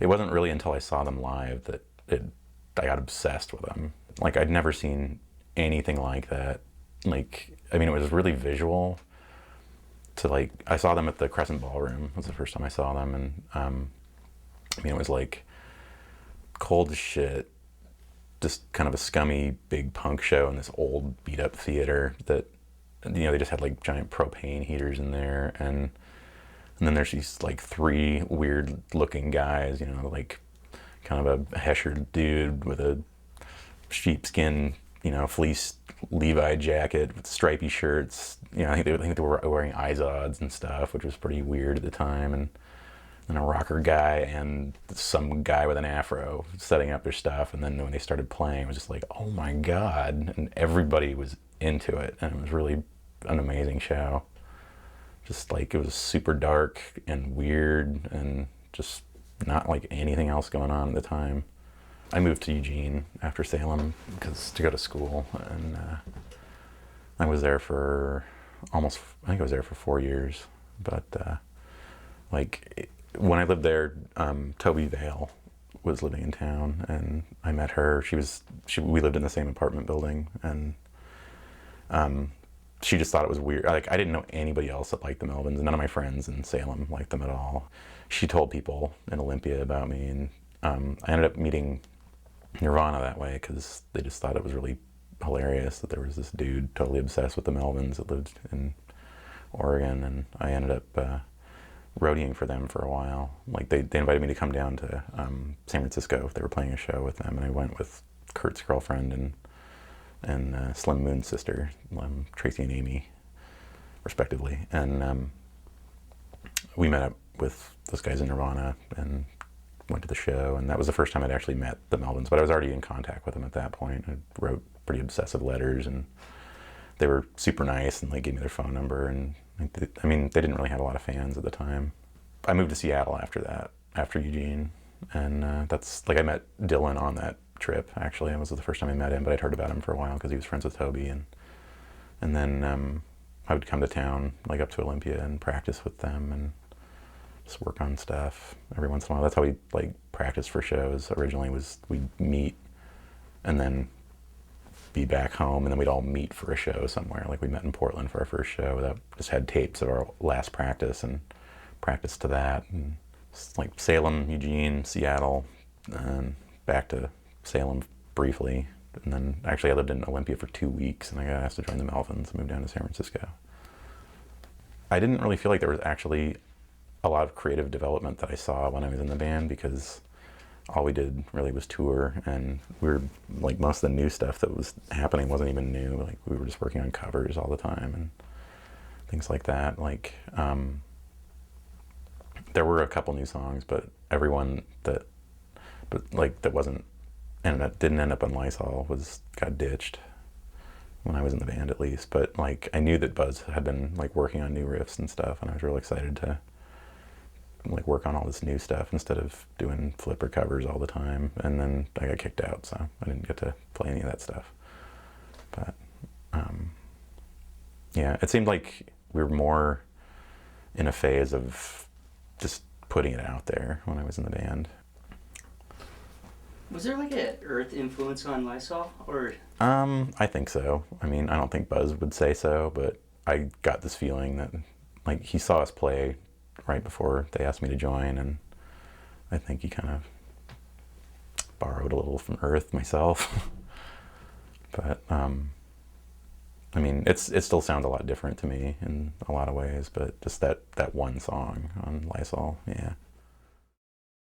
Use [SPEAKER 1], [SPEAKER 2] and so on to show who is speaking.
[SPEAKER 1] It wasn't really until I saw them live that I got obsessed with them. Like, I'd never seen anything like that. Like, I mean, it was really visual. To like, I saw them at the Crescent Ballroom. It was the first time I saw them, and I mean, it was like cold as shit. Just kind of a scummy big punk show in this old beat up theater that, you know, they just had like giant propane heaters in there, and then there's these like three weird looking guys, you know, like kind of a hesher dude with a sheepskin, you know, fleece Levi jacket with stripy shirts. You know, I think they were wearing Izods and stuff, which was pretty weird at the time. And a rocker guy and some guy with an afro setting up their stuff. And then when they started playing, it was just like, oh my God. And everybody was into it. And it was really an amazing show. Just like, it was super dark and weird and just not like anything else going on at the time. I moved to Eugene after Salem to go to school, and I was there for I think I was there for 4 years. But when I lived there, Toby Vale was living in town, and I met her. We lived in the same apartment building, and she just thought it was weird. Like, I didn't know anybody else that liked the Melvins. None of my friends in Salem liked them at all. She told people in Olympia about me, and I ended up meeting Nirvana that way because they just thought it was really hilarious that there was this dude totally obsessed with the Melvins that lived in Oregon, and I ended up roadieing for them for a while. Like, they invited me to come down to San Francisco if they were playing a show with them, and I went with Kurt's girlfriend and Slim Moon's sister, Tracy and Amy, respectively, and we met up with those guys in Nirvana and went to the show, and that was the first time I'd actually met the Melvins, but I was already in contact with them at that point. I wrote pretty obsessive letters, and they were super nice, and they gave me their phone number, and I mean, they didn't really have a lot of fans at the time. I moved to Seattle after that, after Eugene, and that's, like, I met Dylan on that trip, actually. It was the first time I met him, but I'd heard about him for a while because he was friends with Toby, and then I would come to town, like up to Olympia, and practice with them, and just work on stuff every once in a while. That's how we like practice for shows originally, was we'd meet and then be back home, and then we'd all meet for a show somewhere. Like, we met in Portland for our first show. That just had tapes of our last practice and practice to that. And like Salem, Eugene, Seattle, and back to Salem briefly. And then actually I lived in Olympia for 2 weeks, and I got asked to join the Melvins and moved down to San Francisco. I didn't really feel like there was actually a lot of creative development that I saw when I was in the band, because all we did really was tour, and we were like, most of the new stuff that was happening wasn't even new. Like, we were just working on covers all the time and things like that. Like, there were a couple new songs, but everyone that wasn't, and that didn't end up on Lysol got ditched when I was in the band, at least. But like, I knew that Buzz had been like working on new riffs and stuff, and I was real excited to like work on all this new stuff instead of doing flipper covers all the time. And then I got kicked out, so I didn't get to play any of that stuff. But yeah, it seemed like we were more in a phase of just putting it out there when I was in the band.
[SPEAKER 2] Was there like a Earth influence on Lysol, or?
[SPEAKER 1] I think so. I mean, I don't think Buzz would say so, but I got this feeling that, like, he saw us play right before they asked me to join, and I think he kind of borrowed a little from Earth myself. But I mean, it still sounds a lot different to me in a lot of ways, but just that one song on Lysol, yeah.